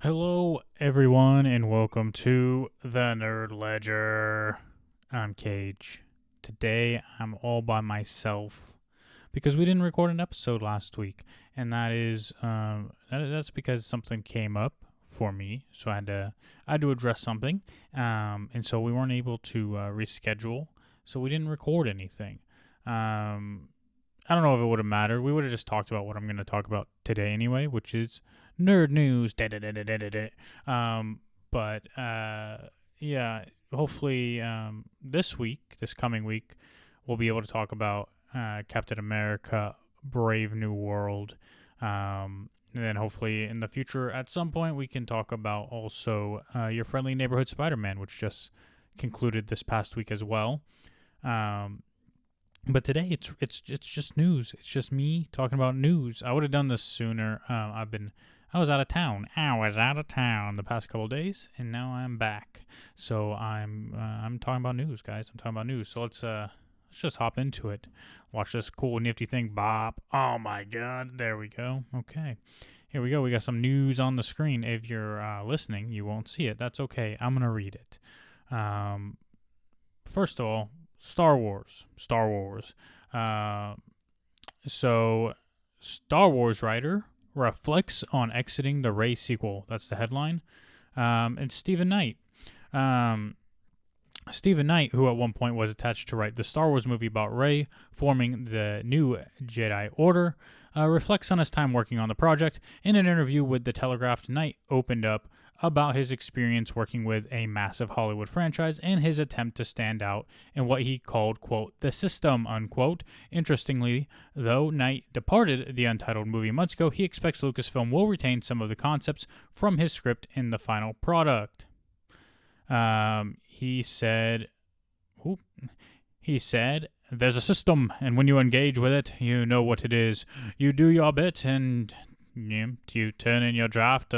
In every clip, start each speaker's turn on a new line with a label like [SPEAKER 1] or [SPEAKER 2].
[SPEAKER 1] Hello, everyone, and welcome to the Nerd Ledger. I'm Cage. Today, I'm all by myself because we didn't record an episode last week, and that's because something came up for me, so I had to address something, and so we weren't able to reschedule, so we didn't record anything. Um, I don't know if it would have mattered. We would have just talked about what I'm going to talk about today anyway, which is nerd news. But yeah, hopefully this coming week, we'll be able to talk about Captain America: Brave New World. And then hopefully in the future, at some point, we can talk about also your friendly neighborhood Spider-Man, which just concluded this past week as well. Um, but today it's just news. It's just me talking about news. I would have done this sooner. I was out of town. I was out of town the past couple of days, and now I'm back. So I'm talking about news, guys. I'm talking about news. So let's just hop into it. Watch this cool nifty thing, Bob. Oh my God! There we go. Okay, here we go. We got some news on the screen. If you're listening, you won't see it. That's okay. I'm gonna read it. First of all, Star Wars. So, Star Wars writer reflects on exiting the Rey sequel. That's the headline. And Stephen Knight. Stephen Knight, who at one point was attached to write the Star Wars movie about Rey forming the new Jedi Order, reflects on his time working on the project. In an interview with The Telegraph, Knight opened up about his experience working with a massive Hollywood franchise and his attempt to stand out in what he called, quote, the system, unquote. Interestingly, though Knight departed the untitled movie months ago, he expects Lucasfilm will retain some of the concepts from his script in the final product. He said, there's a system, and when you engage with it, you know what it is. You do your bit, and you turn in your drafts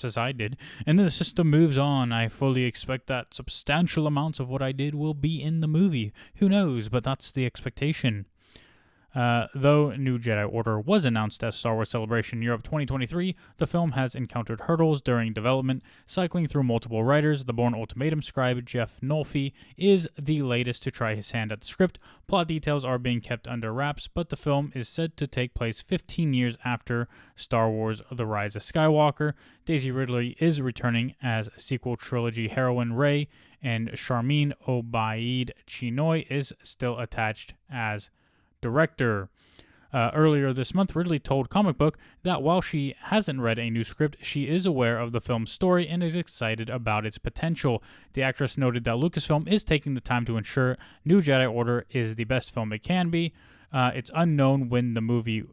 [SPEAKER 1] as I did, and then the system moves on. I fully expect that substantial amounts of what I did will be in the movie. Who knows, but that's the expectation. Though New Jedi Order was announced as Star Wars Celebration Europe 2023, the film has encountered hurdles during development, cycling through multiple writers. The Bourne Ultimatum scribe Jeff Nolfi is the latest to try his hand at the script. Plot details are being kept under wraps, but the film is said to take place 15 years after Star Wars The Rise of Skywalker. Daisy Ridley is returning as sequel trilogy heroine Rey, and Sharmeen Obaid Chinoy is still attached as director. Earlier this month, Ridley told Comic Book that while she hasn't read a new script, she is aware of the film's story and is excited about its potential. The actress noted that Lucasfilm is taking the time to ensure New Jedi Order is the best film it can be. It's unknown when the movie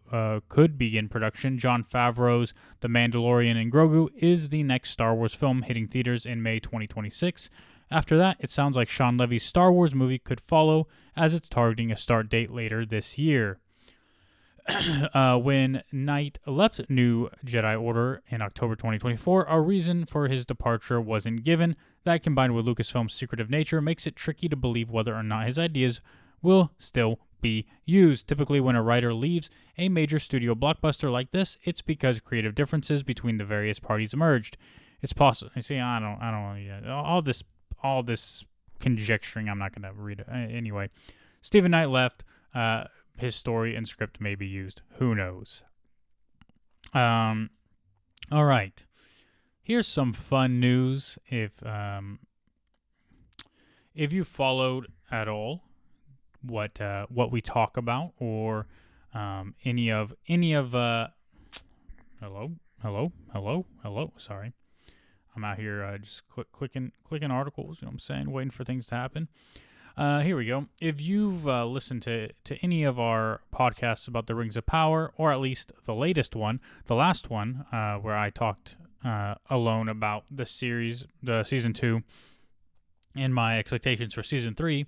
[SPEAKER 1] could begin production. Jon Favreau's The Mandalorian and Grogu is the next Star Wars film, hitting theaters in May 2026. After that, it sounds like Sean Levy's Star Wars movie could follow, as it's targeting a start date later this year. When Knight left New Jedi Order in October 2024, a reason for his departure wasn't given. That, combined with Lucasfilm's secretive nature, makes it tricky to believe whether or not his ideas will still be used. Typically, when a writer leaves a major studio blockbuster like this, it's because creative differences between the various parties emerged. It's possible. See, I don't. Yeah, all this conjecturing, I'm not going to read it. Anyway, Stephen Knight left. His story and script may be used. Who knows? All right. Here's some fun news. If you followed at all what we talk about, or any of hello. Sorry. I'm out here just clicking articles, you know what I'm saying, waiting for things to happen. Here we go. If you've listened to any of our podcasts about the Rings of Power, or at least the latest one, the last one, where I talked alone about the season 2, and my expectations for season 3,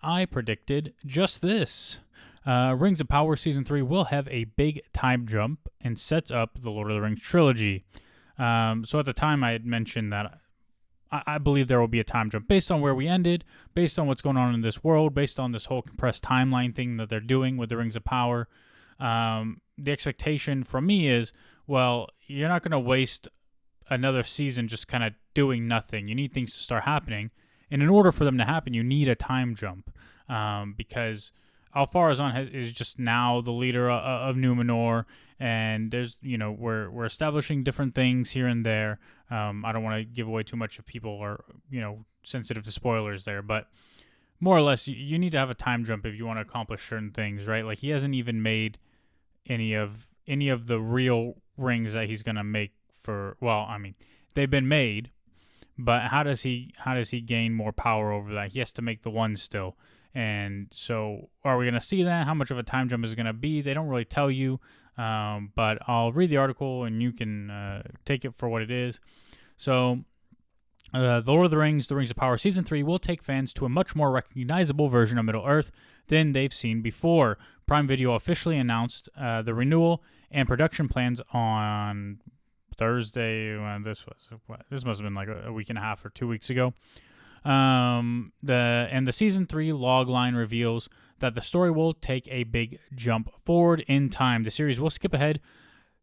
[SPEAKER 1] I predicted just this. Rings of Power season 3 will have a big time jump and sets up the Lord of the Rings trilogy. So at the time, I had mentioned that I believe there will be a time jump based on where we ended, based on what's going on in this world, based on this whole compressed timeline thing that they're doing with the Rings of Power. The expectation from me is, well, you're not going to waste another season just kind of doing nothing. You need things to start happening. And in order for them to happen, you need a time jump. Because Alfarazon is just now the leader of Numenor. And there's, we're establishing different things here and there. I don't want to give away too much if people are, sensitive to spoilers there. But more or less, you need to have a time jump if you want to accomplish certain things, right? Like, he hasn't even made any of the real rings that he's gonna make for. Well, I mean, they've been made, but how does he gain more power over that? He has to make the one still. And so, are we gonna see that? How much of a time jump is it gonna be? They don't really tell you. But I'll read the article and you can take it for what it is. So, The Lord of the Rings, The Rings of Power Season 3 will take fans to a much more recognizable version of Middle-earth than they've seen before. Prime Video officially announced the renewal and production plans on Thursday. This must have been like a week and a half or 2 weeks ago. The Season 3 logline reveals that the story will take a big jump forward in time. The series will skip ahead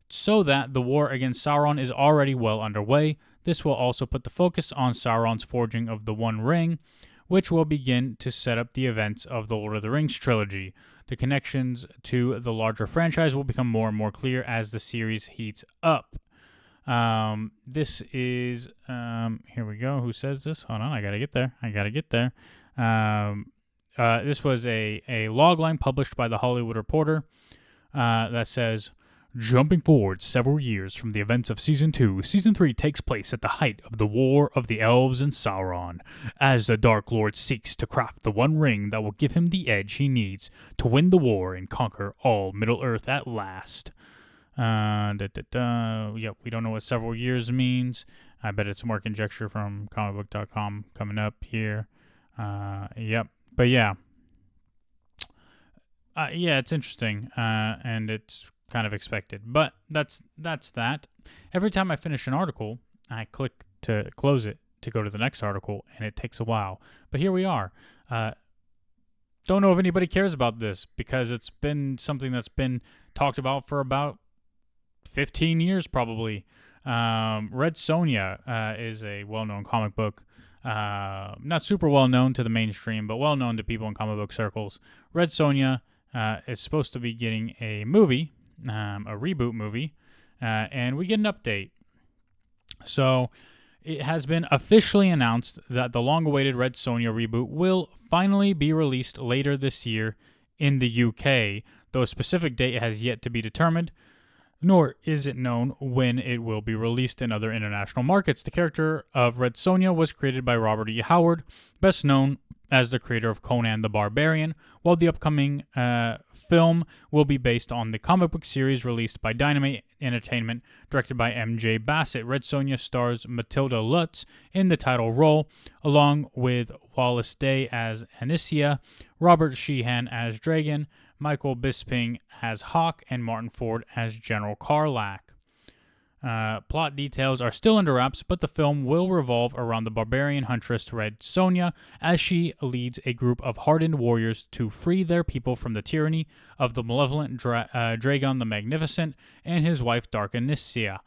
[SPEAKER 1] so that the war against Sauron is already well underway. This will also put the focus on Sauron's forging of the One Ring, which will begin to set up the events of the Lord of the Rings trilogy. The connections to the larger franchise will become more and more clear as the series heats up. This is, here we go. Who says this? Hold on, I gotta get there. This was a logline published by The Hollywood Reporter that says, jumping forward several years from the events of Season 2, Season 3 takes place at the height of the War of the Elves and Sauron, as the Dark Lord seeks to craft the One Ring that will give him the edge he needs to win the war and conquer all Middle-earth at last. Yep, we don't know what several years means. I bet it's more conjecture from comicbook.com coming up here. Yep, but yeah. Yeah, it's interesting, and it's kind of expected, but that's that. Every time I finish an article, I click to close it to go to the next article, and it takes a while. But here we are. Don't know if anybody cares about this because it's been something that's been talked about for about 15 years probably. Red Sonja is a well-known comic book. Not super well-known to the mainstream, but well-known to people in comic book circles. Red Sonja is supposed to be getting a movie, a reboot movie, and we get an update. So it has been officially announced that the long-awaited Red Sonja reboot will finally be released later this year in the UK, though a specific date has yet to be determined, nor is it known when it will be released in other international markets. The character of Red Sonja was created by Robert E. Howard, best known as the creator of Conan the Barbarian, while the upcoming film will be based on the comic book series released by Dynamite Entertainment, directed by M.J. Bassett. Red Sonja stars Matilda Lutz in the title role, along with Wallace Day as Anicia, Robert Sheehan as Dragon, Michael Bisping as Hawk, and Martin Ford as General Karlach. Plot details are still under wraps, but the film will revolve around the barbarian huntress Red Sonja as she leads a group of hardened warriors to free their people from the tyranny of the malevolent Dragon the Magnificent and his wife Dark Anicia.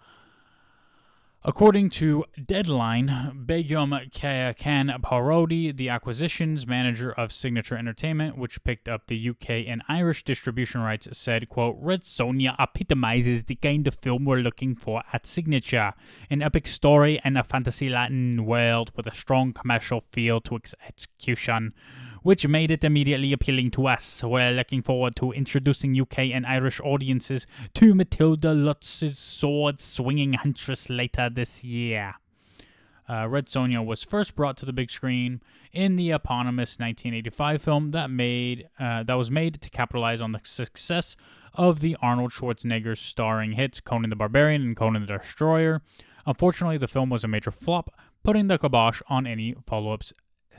[SPEAKER 1] According to Deadline, Begum Khan Parodi, the acquisitions manager of Signature Entertainment, which picked up the UK and Irish distribution rights, said, quote, Red Sonja epitomizes the kind of film we're looking for at Signature. An epic story and a fantasy Latin world with a strong commercial feel to its execution, which made it immediately appealing to us. We're looking forward to introducing UK and Irish audiences to Matilda Lutz's sword-swinging huntress later this year. Red Sonja was first brought to the big screen in the eponymous 1985 film that was made to capitalize on the success of the Arnold Schwarzenegger starring hits Conan the Barbarian and Conan the Destroyer. Unfortunately, the film was a major flop, putting the kibosh on any follow-ups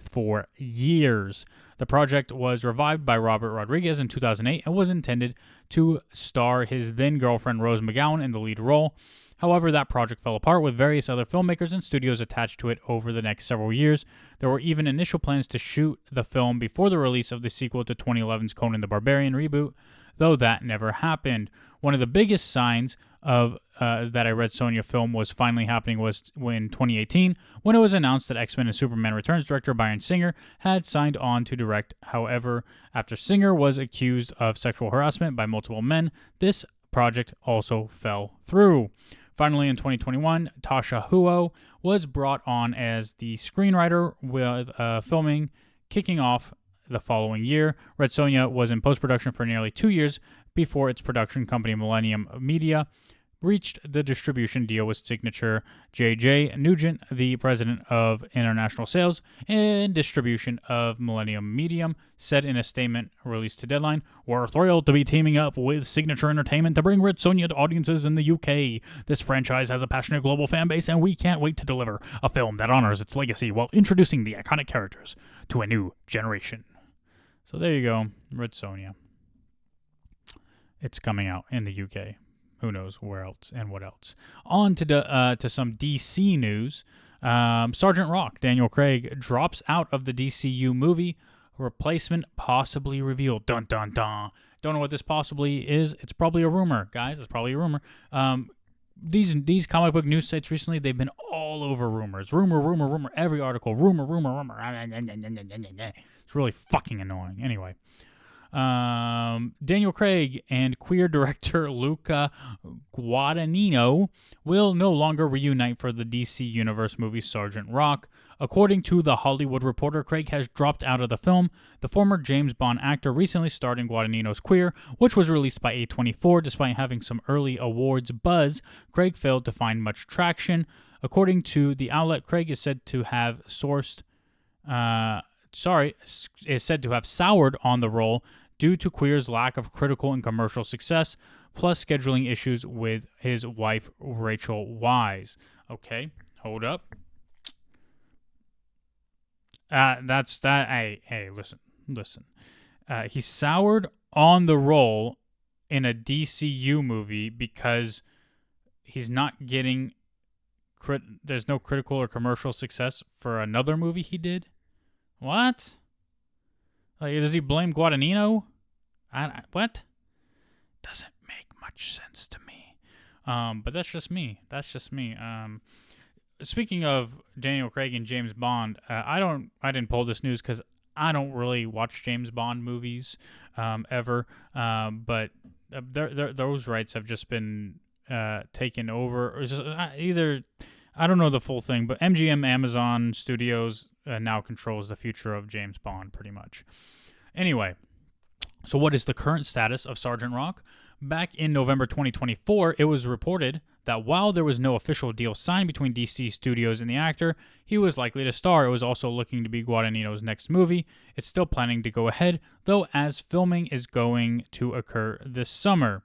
[SPEAKER 1] for years. The project was revived by Robert Rodriguez in 2008 and was intended to star his then-girlfriend Rose McGowan in the lead role. However, that project fell apart with various other filmmakers and studios attached to it over the next several years. There were even initial plans to shoot the film before the release of the sequel to 2011's Conan the Barbarian reboot, though that never happened. One of the biggest signs of that a Red Sonja film was finally happening was in 2018, when it was announced that X-Men and Superman Returns director Bryan Singer had signed on to direct. However, after Singer was accused of sexual harassment by multiple men, this project also fell through. Finally, in 2021, Tasha Huo was brought on as the screenwriter, with filming kicking off the following year. Red Sonja was in post-production for nearly 2 years before its production company Millennium Media reached the distribution deal with Signature. J.J. Nugent, the president of international sales and distribution of Millennium Media, said in a statement released to Deadline, "We're thrilled to be teaming up with Signature Entertainment to bring Red Sonja to audiences in the UK. This franchise has a passionate global fan base, and we can't wait to deliver a film that honors its legacy while introducing the iconic characters to a new generation." So there you go, Red Sonja. It's coming out in the UK. Who knows where else and what else. On to some DC news. Sergeant Rock, Daniel Craig, drops out of the DCU movie. Replacement possibly revealed. Dun, dun, dun. Don't know what this possibly is. It's probably a rumor, guys. It's probably a rumor. These comic book news sites recently, they've been all over rumors. Rumor. Every article. Rumor. It's really fucking annoying. Anyway. Daniel Craig and queer director Luca Guadagnino will no longer reunite for the DC Universe movie Sergeant Rock. According to The Hollywood Reporter, Craig has dropped out of the film. The former James Bond actor recently starred in Guadagnino's Queer, which was released by A24. Despite having some early awards buzz, Craig failed to find much traction. According to the outlet, Craig is said to have soured on the role due to Queer's lack of critical and commercial success, plus scheduling issues with his wife, Rachel Weisz. Okay, hold up. That's that. Hey, listen. He soured on the role in a DCU movie because he's not getting there's no critical or commercial success for another movie he did. What? Like, does he blame Guadagnino? What? Doesn't make much sense to me. But that's just me. Speaking of Daniel Craig and James Bond, I didn't pull this news because I don't really watch James Bond movies ever. But those rights have just been taken over. Or just, either I don't know the full thing, but MGM Amazon Studios now controls the future of James Bond pretty much. Anyway, so what is the current status of Sergeant Rock? Back in November 2024, it was reported that while there was no official deal signed between DC Studios and the actor, he was likely to star. It was also looking to be Guadagnino's next movie. It's still planning to go ahead, though, as filming is going to occur this summer.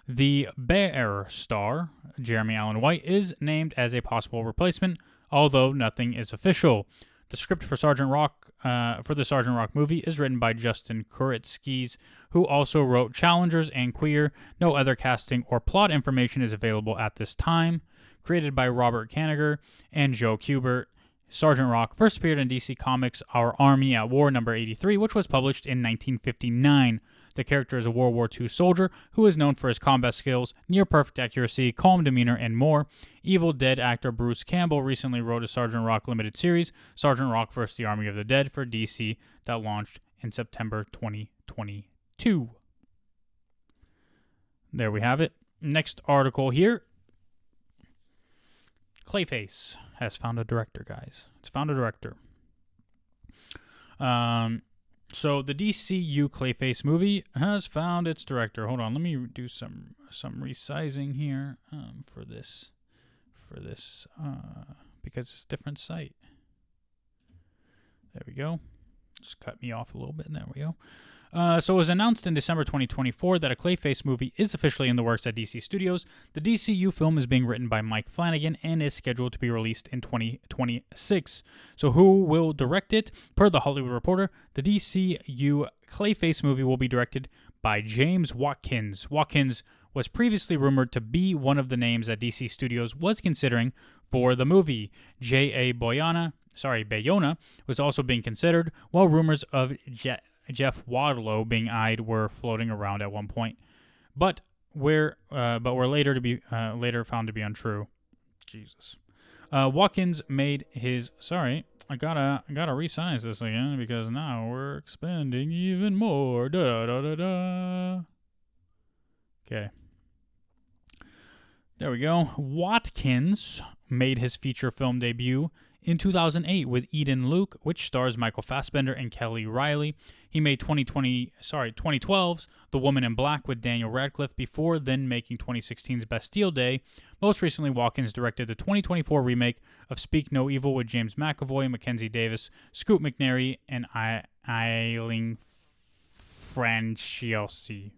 [SPEAKER 1] The Bear star, Jeremy Allen White, is named as a possible replacement, although nothing is official. The script for Sergeant Rock, for the Sergeant Rock movie, is written by Justin Kurtzkis, who also wrote Challengers and Queer. No other casting or plot information is available at this time. Created by Robert Kanigher and Joe Kubert, Sergeant Rock first appeared in DC Comics' Our Army at War number 83, which was published in 1959. The character is a World War II soldier who is known for his combat skills, near-perfect accuracy, calm demeanor, and more. Evil Dead actor Bruce Campbell recently wrote a Sergeant Rock limited series, Sergeant Rock vs. the Army of the Dead, for DC that launched in September 2022. There we have it. Next article here. Clayface has found a director, guys. It's found a director. So the DCU Clayface movie has found its director. Hold on, let me do some resizing here for this because it's a different site. There we go. Just cut me off a little bit. There we go. So it was announced in December 2024 that a Clayface movie is officially in the works at DC Studios. The DCU film is being written by Mike Flanagan and is scheduled to be released in 2026. So who will direct it? Per The Hollywood Reporter, the DCU Clayface movie will be directed by James Watkins. Watkins was previously rumored to be one of the names that DC Studios was considering for the movie. Bayona was also being considered, while rumors of Jeff Wadlow being eyed were floating around at one point, but were later found to be untrue. Jesus. Watkins made his. Sorry, I gotta resize this again because now we're expanding even more. Da da da da. Okay. There we go. Watkins made his feature film debut in 2008 with Eden Luke, which stars Michael Fassbender and Kelly Riley. He made 2012's The Woman in Black with Daniel Radcliffe before then making 2016's Bastille Day. Most recently, Watkins directed the 2024 remake of Speak No Evil with James McAvoy, Mackenzie Davis, Scoot McNairy, and Eileen Franciosi.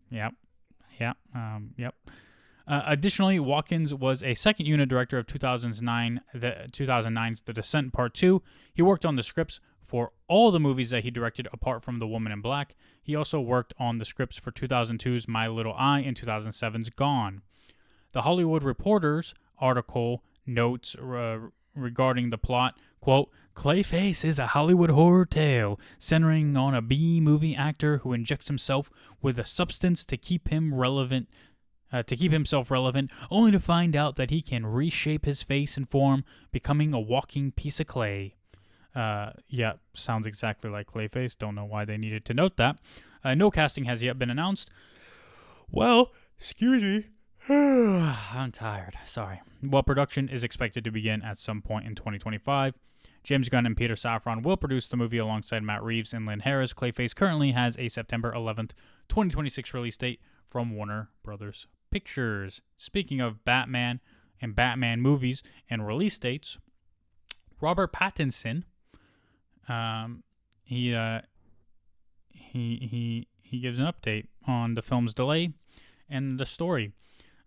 [SPEAKER 1] Yep. Additionally, Watkins was a second unit director of 2009's The Descent Part 2. He worked on the scripts for all the movies that he directed apart from The Woman in Black. He also worked on the scripts for 2002's My Little Eye and 2007's Gone. The Hollywood Reporter's article notes regarding the plot, quote, Clayface is a Hollywood horror tale centering on a B-movie actor who injects himself with a substance to keep him relevant. To keep himself relevant, only to find out that he can reshape his face and form, becoming a walking piece of clay. Yeah, sounds exactly like Clayface. Don't know why they needed to note that. No casting has yet been announced. Well, excuse me. I'm tired. Sorry. Well, production is expected to begin at some point in 2025. James Gunn and Peter Safran will produce the movie alongside Matt Reeves and Lynn Harris. Clayface currently has a September 11th, 2026 release date from Warner Brothers Pictures. Speaking of Batman and Batman movies and release dates, Robert Pattinson, he gives an update on the film's delay and the story.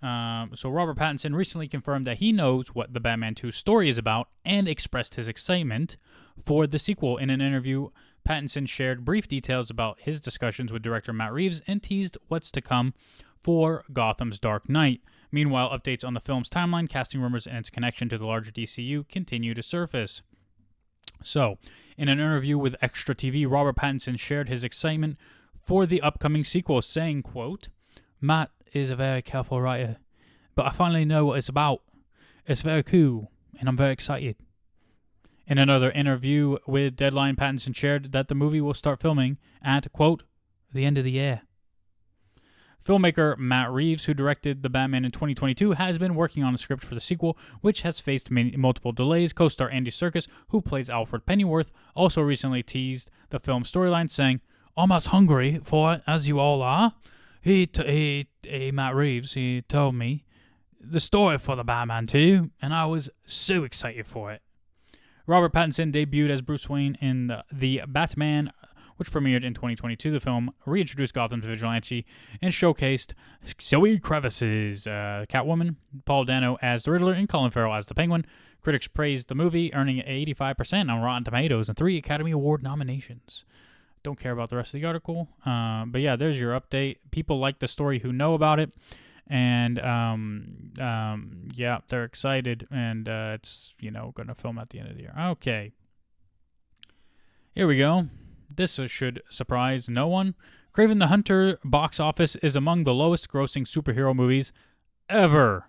[SPEAKER 1] So Robert Pattinson recently confirmed that he knows what the Batman 2 story is about and expressed his excitement for the sequel. In an interview, Pattinson shared brief details about his discussions with director Matt Reeves and teased what's to come for Gotham's Dark Knight. Meanwhile, updates on the film's timeline, casting rumors, and its connection to the larger DCU continue to surface. So, in an interview with Extra TV, Robert Pattinson shared his excitement for the upcoming sequel, saying, quote, Matt is a very careful writer, but I finally know what it's about. It's very cool, and I'm very excited. In another interview with Deadline, Pattinson shared that the movie will start filming at, quote, the end of the year. Filmmaker Matt Reeves, who directed The Batman in 2022, has been working on a script for the sequel, which has faced multiple delays. Co-star Andy Serkis, who plays Alfred Pennyworth, also recently teased the film's storyline, saying, I'm as hungry for it as you all are. Matt Reeves, he told me the story for The Batman 2, and I was so excited for it. Robert Pattinson debuted as Bruce Wayne in The Batman, which premiered in 2022. The film reintroduced Gotham's vigilante and showcased Zoe Kravitz's Catwoman, Paul Dano as the Riddler, and Colin Farrell as the Penguin. Critics praised the movie, earning 85% on Rotten Tomatoes and 3 Academy Award nominations. Don't care about the rest of the article. But yeah, there's your update. People like the story who know about it. And yeah, they're excited. And it's, going to film at the end of the year. Okay. Here we go. This should surprise no one. Kraven the Hunter box office is among the lowest grossing superhero movies ever.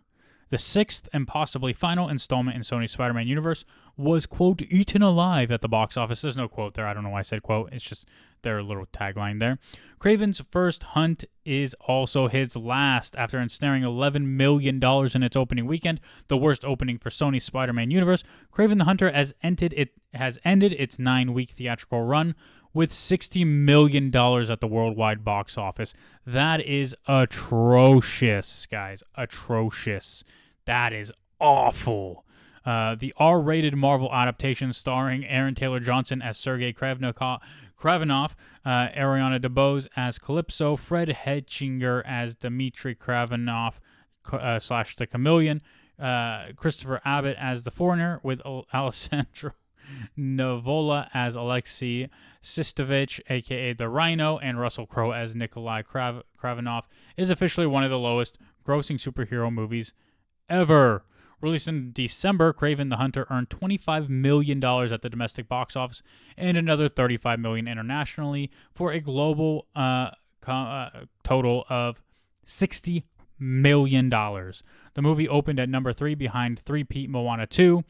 [SPEAKER 1] The sixth and possibly final installment in Sony's Spider-Man universe was, quote, eaten alive at the box office. There's no quote there. I don't know why I said quote. It's just their little tagline there. Kraven's first hunt is also his last. After ensnaring $11 million in its opening weekend, the worst opening for Sony's Spider-Man universe, Kraven the Hunter has ended its 9-week theatrical run with $60 million at the worldwide box office. That is atrocious, guys. Atrocious. That is awful. The R-rated Marvel adaptation starring Aaron Taylor Johnson as Sergei Kravinoff, Ariana DeBose as Calypso, Fred Hetchinger as Dmitry Kravinoff / the Chameleon, Christopher Abbott as the Foreigner, with Alessandro Nivola as Alexei Sistovich, a.k.a. the Rhino, and Russell Crowe as Nikolai Kravinoff, is officially one of the lowest grossing superhero movies ever. Released in December, Kraven the Hunter earned $25 million at the domestic box office and another $35 million internationally for a global total of $60 million. The movie opened at number 3 behind three-peat Moana 2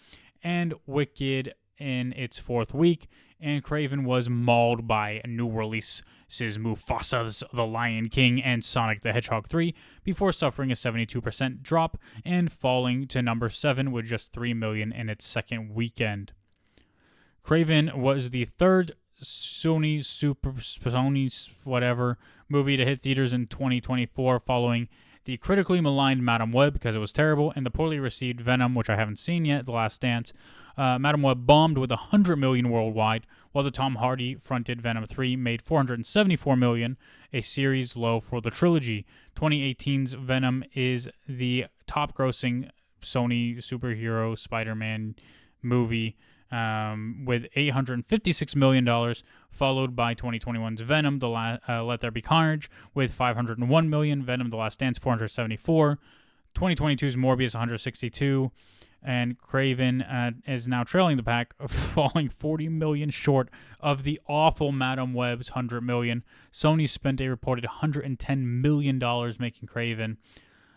[SPEAKER 1] and Wicked in its 4th week, and Kraven was mauled by new releases Mufasa's The Lion King and Sonic the Hedgehog 3 before suffering a 72% drop and falling to number 7 with just $3 million in its 2nd weekend. Kraven was the 3rd Sony movie to hit theaters in 2024, following the critically maligned Madam Web because it was terrible, and the poorly received Venom, which I haven't seen yet, The Last Dance. Madam Web bombed with $100 million worldwide, while the Tom Hardy-fronted Venom 3 made $474 million, a series low for the trilogy. 2018's Venom is the top-grossing Sony superhero Spider-Man movie with $856 million, followed by 2021's Venom, Let There Be Carnage, with $501 million, Venom The Last Dance, $474, 2022's Morbius, $162, and Kraven is now trailing the pack, falling $40 million short of the awful Madam Web's $100 million. Sony spent a reported $110 million making Kraven.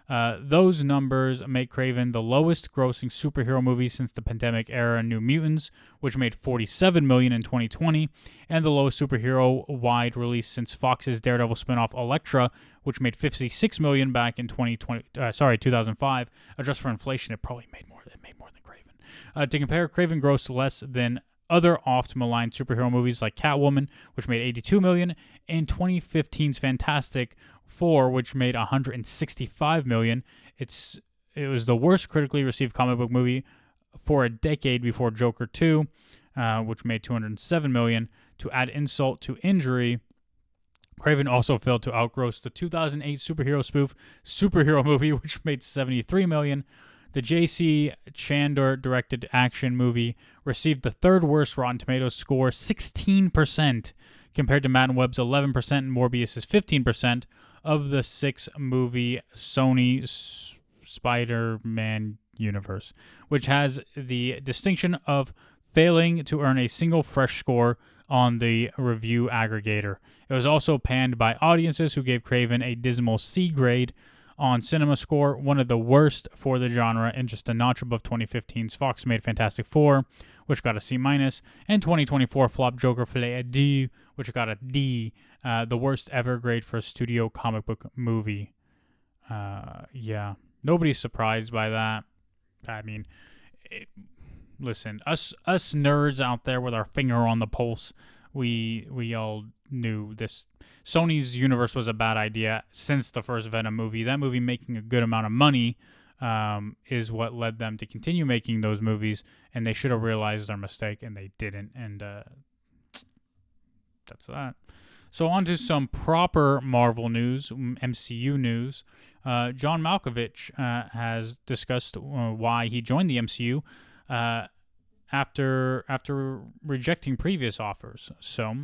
[SPEAKER 1] Those numbers make Kraven the lowest grossing superhero movie since the pandemic era New Mutants, which made $47 million in 2020, and the lowest superhero wide release since Fox's Daredevil spinoff Elektra, which made $56 million back in 2005. Adjust for inflation, it probably made more than Kraven. To compare, Kraven grossed less than other oft-maligned superhero movies like Catwoman, which made $82 million, and 2015's Fantastic Four, which made $165 million. It was the worst critically received comic book movie for a decade before Joker 2, which made $207 million. To add insult to injury, Kraven also failed to outgross the 2008 superhero spoof Superhero Movie, which made $73 million. The J.C. Chandor directed action movie received the 3rd worst Rotten Tomatoes score, 16%, compared to Madam Web's 11% and Morbius' 15%. Of the 6-movie Sony Spider-Man universe, which has the distinction of failing to earn a single fresh score on the review aggregator. It was also panned by audiences who gave Kraven a dismal C grade on CinemaScore, one of the worst for the genre, and just a notch above 2015's Fox-made Fantastic Four, which got a C-, and 2024 flop Joker Filet D, which got a D, the worst ever grade for a studio comic book movie. Yeah, nobody's surprised by that. I mean, listen, us nerds out there with our finger on the pulse, we all knew this. Sony's universe was a bad idea since the first Venom movie. That movie making a good amount of money is what led them to continue making those movies, and they should have realized their mistake, and they didn't, and that's that. So on to some proper Marvel news, MCU news. John Malkovich has discussed why he joined the MCU after rejecting previous offers. So,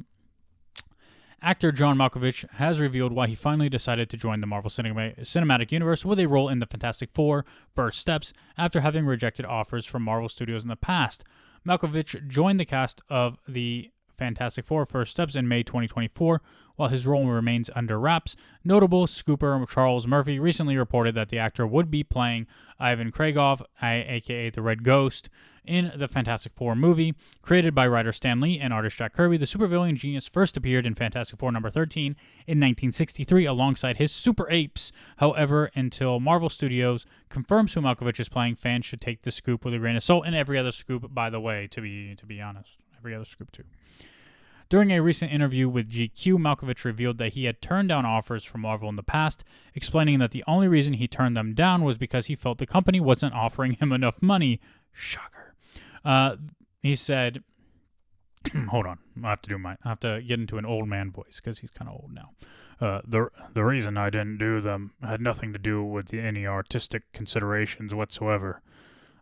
[SPEAKER 1] actor John Malkovich has revealed why he finally decided to join the Marvel Cinematic Universe with a role in the Fantastic Four: First Steps after having rejected offers from Marvel Studios in the past. Malkovich joined the cast of the Fantastic Four: First Steps in May 2024, while his role remains under wraps. Notable scooper Charles Murphy recently reported that the actor would be playing Ivan Kragoff, aka the Red Ghost, in the Fantastic Four movie. Created by writer Stan Lee and artist Jack Kirby, the supervillain genius first appeared in Fantastic Four number 13 in 1963 alongside his Super Apes. However, until Marvel Studios confirms who Malkovich is playing, fans should take the scoop with a grain of salt, and every other scoop, by the way, to be honest. Every other scoop, too. During a recent interview with GQ, Malkovich revealed that he had turned down offers from Marvel in the past, explaining that the only reason he turned them down was because he felt the company wasn't offering him enough money. Shocker. He said, hold on, I have to get into an old man voice because he's kind of old now. The reason I didn't do them had nothing to do with any artistic considerations whatsoever.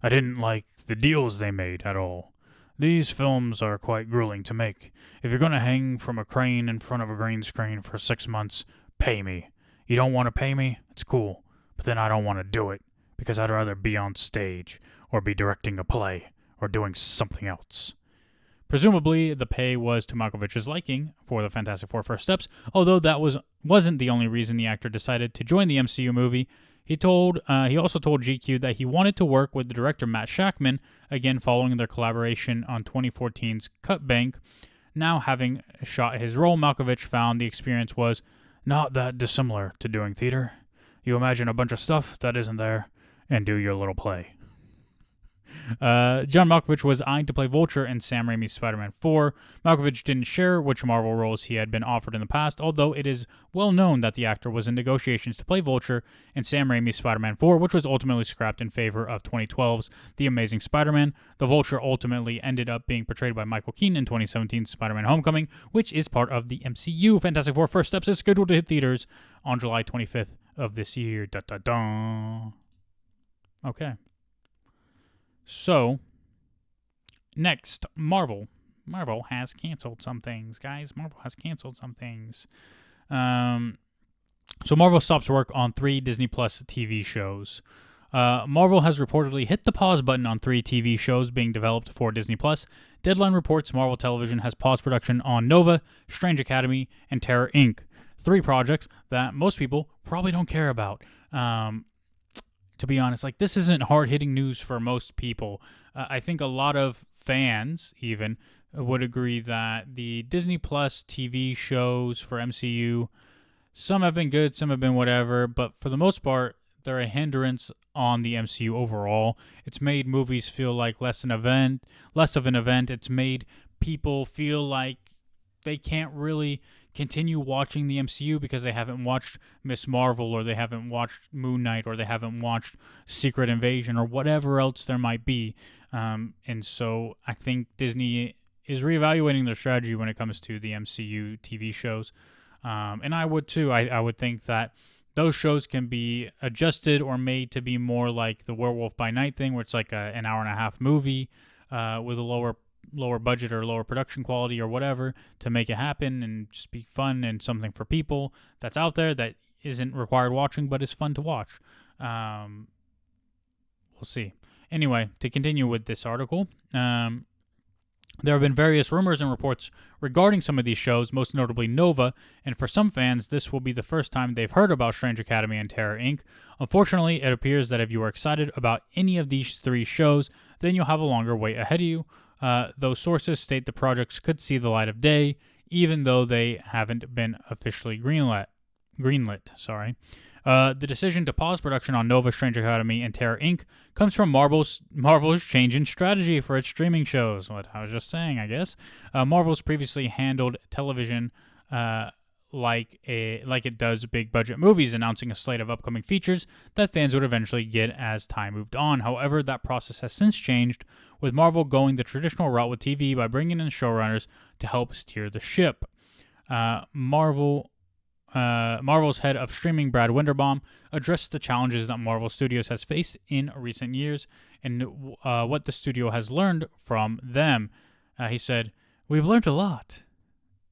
[SPEAKER 1] I didn't like the deals they made at all. These films are quite grueling to make. If you're going to hang from a crane in front of a green screen for 6 months, pay me. You don't want to pay me? It's cool. But then I don't want to do it. because I'd rather be on stage or be directing a play or doing something else. Presumably, the pay was to Malkovich's liking for the Fantastic Four First Steps, although that wasn't the only reason the actor decided to join the MCU movie. He also told GQ that he wanted to work with the director Matt Shakman, again following their collaboration on 2014's Cut Bank. Now, having shot his role, Malkovich found the experience was not that dissimilar to doing theater. You imagine a bunch of stuff that isn't there, and do your little play. John Malkovich was eyeing to play Vulture in Sam Raimi's Spider-Man 4. Malkovich didn't share which Marvel roles he had been offered in the past, although it is well known that the actor was in negotiations to play Vulture in Sam Raimi's Spider-Man 4, which was ultimately scrapped in favor of 2012's The Amazing Spider-Man. The Vulture ultimately ended up being portrayed by Michael Keaton in 2017's Spider-Man Homecoming, which is part of the MCU. Fantastic Four First Steps is scheduled to hit theaters on July 25th of this year. Da-da-da. Okay. So, next, Marvel. Marvel has canceled some things, guys. Marvel has canceled some things. So Marvel stops work on 3 Disney Plus TV shows. Marvel has reportedly hit the pause button on 3 TV shows being developed for Disney Plus. Deadline reports Marvel Television has paused production on Nova, Strange Academy, and Terror Inc. 3 projects that most people probably don't care about. To be honest, like, this isn't hard-hitting news for most people. I think a lot of fans even would agree that the Disney Plus TV shows for MCU, some have been good, some have been whatever, but for the most part, they're a hindrance on the MCU overall. It's made movies feel like less of an event. It's made people feel like they can't really continue watching the MCU because they haven't watched Miss Marvel, or they haven't watched Moon Knight, or they haven't watched Secret Invasion, or whatever else there might be. And so I think Disney is reevaluating their strategy when it comes to the MCU TV shows. And I would too. I would think that those shows can be adjusted or made to be more like the Werewolf by Night thing, where it's like an hour and a half movie with a lower budget or lower production quality or whatever, to make it happen and just be fun and something for people that's out there that isn't required watching but is fun to watch. We'll see. Anyway, to continue with this article, there have been various rumors and reports regarding some of these shows, most notably Nova, and for some fans, this will be the first time they've heard about Strange Academy and Terror Inc. Unfortunately, it appears that if you are excited about any of these 3 shows, then you'll have a longer wait ahead of you. Though sources state the projects could see the light of day, even though they haven't been officially greenlit. The decision to pause production on Nova, Strange Academy, and Terror Inc. comes from Marvel's change in strategy for its streaming shows. What I was just saying, I guess. Marvel's previously handled television like it does big budget movies, announcing a slate of upcoming features that fans would eventually get as time moved on. However, that process has since changed, with Marvel going the traditional route with TV by bringing in showrunners to help steer the ship. Marvel's head of streaming, Brad Winderbaum, addressed the challenges that Marvel Studios has faced in recent years and what the studio has learned from them. He said, "We've learned a lot.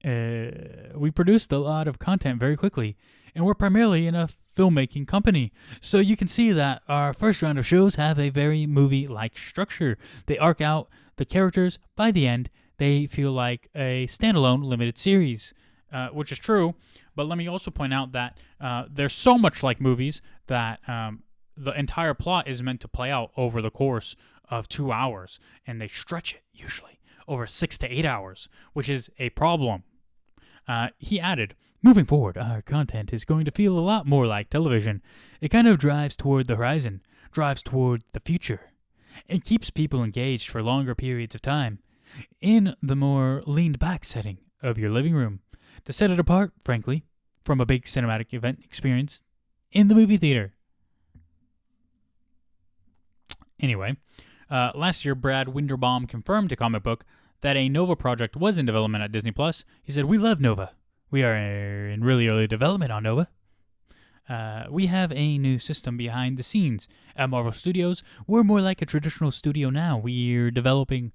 [SPEAKER 1] We produced a lot of content very quickly, and we're primarily in a filmmaking company. So you can see that our first round of shows have a very movie-like structure. They arc out the characters. By the end, they feel like a standalone limited series," which is true. But let me also point out that they're so much like movies that the entire plot is meant to play out over the course of 2 hours, and they stretch it usually over 6 to 8 hours, which is a problem. He added, "Moving forward, our content is going to feel a lot more like television. It kind of drives toward the horizon, drives toward the future, and keeps people engaged for longer periods of time in the more leaned-back setting of your living room, to set it apart, frankly, from a big cinematic event experience in the movie theater." Anyway, last year, Brad Winderbaum confirmed to Comic Book that a Nova project was in development at Disney+. He said, "We love Nova. We are in really early development on Nova. We have a new system behind the scenes. At Marvel Studios, we're more like a traditional studio now. We're developing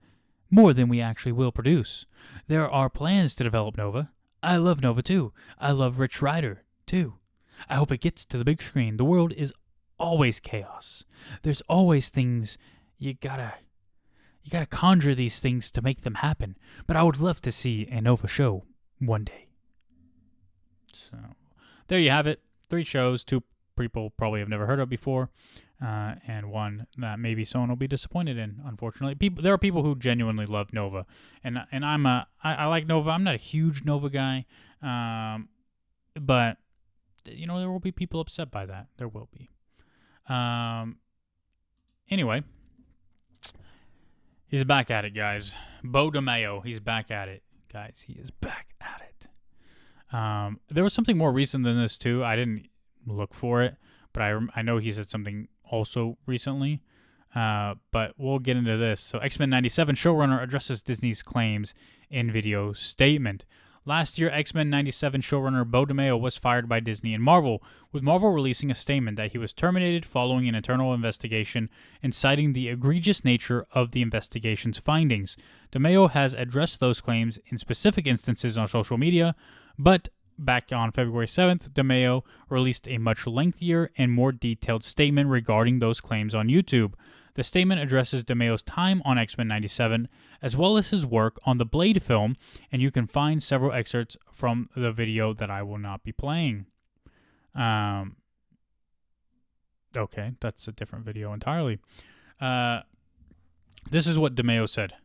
[SPEAKER 1] more than we actually will produce. There are plans to develop Nova. I love Nova too. I love Rich Rider too. I hope it gets to the big screen. The world is always chaos. There's always things you gotta conjure these things to make them happen. But I would love to see a Nova show one day. So there you have it. 3 shows, 2 people probably have never heard of before, and 1 that maybe someone will be disappointed in. Unfortunately, there are people who genuinely love Nova, and I like Nova. I'm not a huge Nova guy, but there will be people upset by that. There will be. Anyway, he's back at it, guys. Beau DeMayo, he's back at it, guys. He is back at it. There was something more recent than this too. I didn't look for it, but I know he said something also recently. But we'll get into this. So X-Men 97 showrunner addresses Disney's claims in video statement. Last year, X-Men 97 showrunner Beau DeMayo was fired by Disney and Marvel, with Marvel releasing a statement that he was terminated following an internal investigation and citing the egregious nature of the investigation's findings. DeMayo has addressed those claims in specific instances on social media, but back on February 7th, DeMayo released a much lengthier and more detailed statement regarding those claims on YouTube. The statement addresses DeMayo's time on X-Men 97, as well as his work on the Blade film, and you can find several excerpts from the video that I will not be playing. Okay, that's a different video entirely. This is what DeMayo said.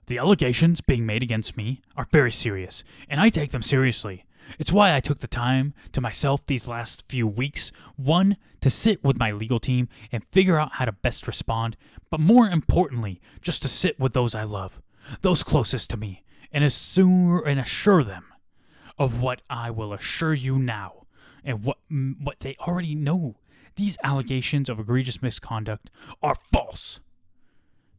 [SPEAKER 1] The allegations being made against me are very serious, and I take them seriously. It's why I took the time to myself these last few weeks, 1, to sit with my legal team and figure out how to best respond, but more importantly, just to sit with those I love, those closest to me, and assure them of what I will assure you now, and what they already know. These allegations of egregious misconduct are false.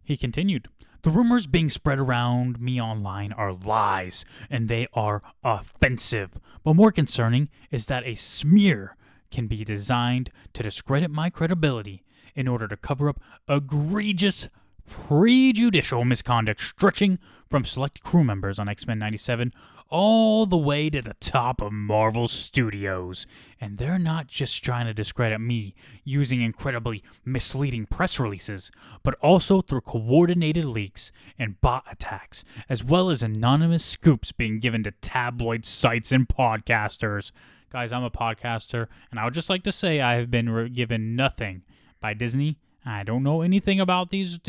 [SPEAKER 1] He continued, the rumors being spread around me online are lies, and they are offensive. But more concerning is that a smear can be designed to discredit my credibility in order to cover up egregious prejudicial misconduct stretching from select crew members on X-Men 97 all the way to the top of Marvel Studios. And they're not just trying to discredit me using incredibly misleading press releases, but also through coordinated leaks and bot attacks, as well as anonymous scoops being given to tabloid sites and podcasters. Guys, I'm a podcaster, and I would just like to say I have been given nothing by Disney. I don't know anything about these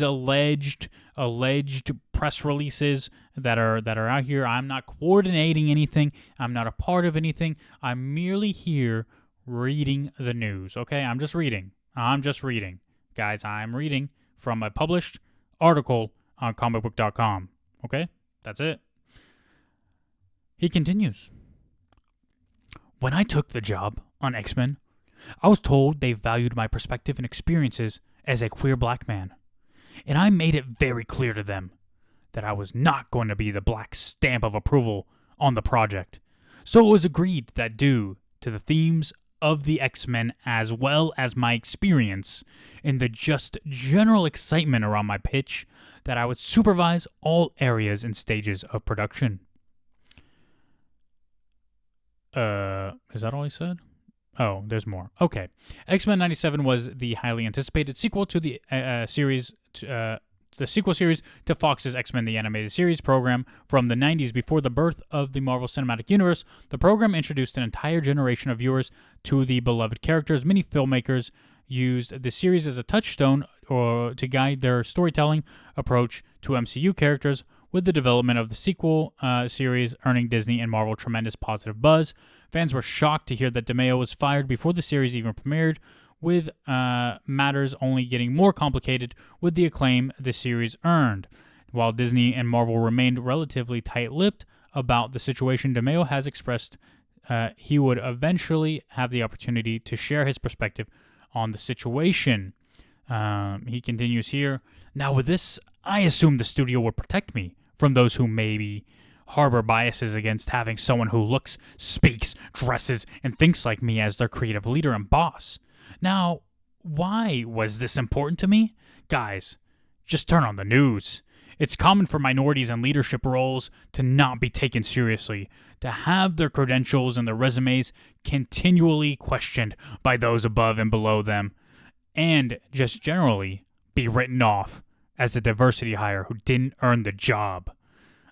[SPEAKER 1] alleged press releases that are out here. I'm not coordinating anything. I'm not a part of anything. I'm merely here reading the news. Okay, I'm just reading. Guys, I'm reading from a published article on comicbook.com. Okay, that's it. He continues. When I took the job on X-Men, I was told they valued my perspective and experiences as a queer black man, and I made it very clear to them that I was not going to be the black stamp of approval on the project. So it was agreed that due to the themes of the X-Men as well as my experience and the just general excitement around my pitch, that I would supervise all areas and stages of production. Is that all he said? Oh, there's more. Okay. X-Men 97 was the highly anticipated sequel to the sequel series to Fox's X-Men the Animated Series program from the 90s. Before the birth of the Marvel Cinematic Universe, the program introduced an entire generation of viewers to the beloved characters. Many filmmakers used the series as a touchstone or to guide their storytelling approach to MCU characters, with the development of the sequel series earning Disney and Marvel tremendous positive buzz. Fans were shocked to hear that DeMayo was fired before the series even premiered, with matters only getting more complicated with the acclaim the series earned. While Disney and Marvel remained relatively tight-lipped about the situation, DeMayo has expressed he would eventually have the opportunity to share his perspective on the situation. He continues here, now with this, I assume the studio will protect me from those who maybe harbor biases against having someone who looks, speaks, dresses, and thinks like me as their creative leader and boss. Now, why was this important to me? Guys, just turn on the news. It's common for minorities in leadership roles to not be taken seriously, to have their credentials and their resumes continually questioned by those above and below them, and just generally be written off as a diversity hire who didn't earn the job.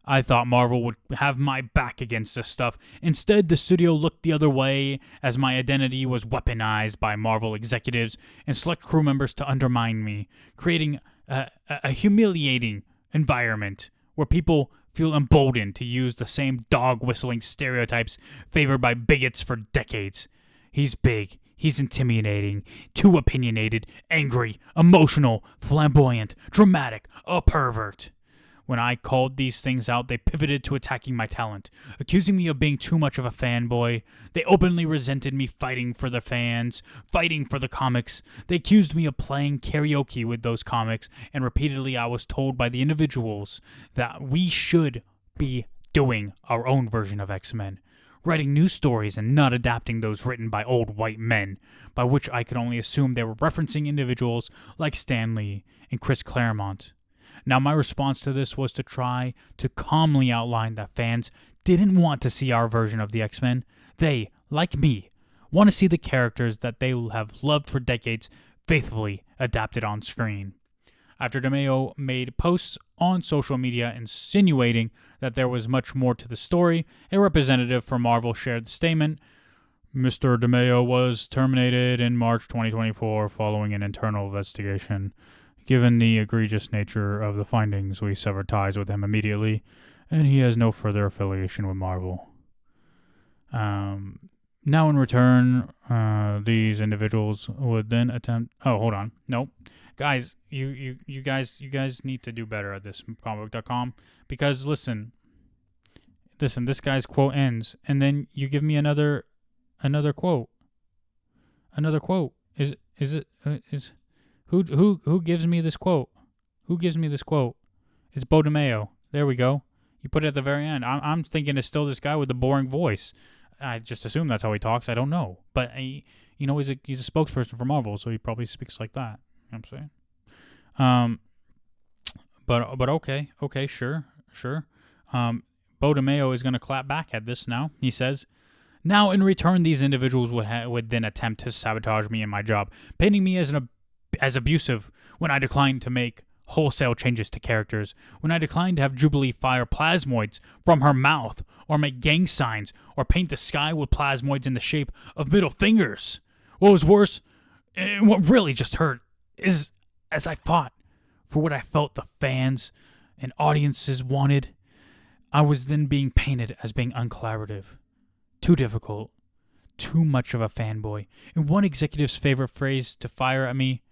[SPEAKER 1] I thought Marvel would have my back against this stuff. Instead, the studio looked the other way as my identity was weaponized by Marvel executives and select crew members to undermine me, creating a humiliating environment where people feel emboldened to use the same dog-whistling stereotypes favored by bigots for decades. He's big. He's intimidating, too opinionated, angry, emotional, flamboyant, dramatic, a pervert. When I called these things out, they pivoted to attacking my talent, accusing me of being too much of a fanboy. They openly resented me fighting for the fans, fighting for the comics. They accused me of playing karaoke with those comics, and repeatedly I was told by the individuals that we should be doing our own version of X-Men, writing new stories and not adapting those written by old white men, by which I could only assume they were referencing individuals like Stan Lee and Chris Claremont. Now, my response to this was to try to calmly outline that fans didn't want to see our version of the X-Men. They, like me, want to see the characters that they have loved for decades faithfully adapted on screen. After DeMayo made posts on social media insinuating that there was much more to the story, a representative for Marvel shared the statement, Mr. DeMayo was terminated in March 2024 following an internal investigation. Given the egregious nature of the findings, we severed ties with him immediately, and he has no further affiliation with Marvel. Now in return, these individuals would then attempt... Oh, hold on. Nope. Guys, you guys need to do better at this, comicbook.com, because listen, this guy's quote ends, and then you give me another quote. Another quote. Who gives me this quote? Who gives me this quote? It's Beau DeMayo. There we go. You put it at the very end. I'm thinking it's still this guy with the boring voice. I just assume that's how he talks. I don't know, but he's a spokesperson for Marvel, so he probably speaks like that. You know what I'm saying? But okay, sure. Beau DeMayo is going to clap back at this now. He says, now in return, these individuals would then attempt to sabotage me in my job, painting me as abusive when I declined to make wholesale changes to characters, when I declined to have Jubilee fire plasmoids from her mouth, or make gang signs, or paint the sky with plasmoids in the shape of middle fingers. What was worse, and what really just hurt, is as I fought for what I felt the fans and audiences wanted, I was then being painted as being uncollaborative, too difficult, too much of a fanboy. And one executive's favorite phrase to fire at me,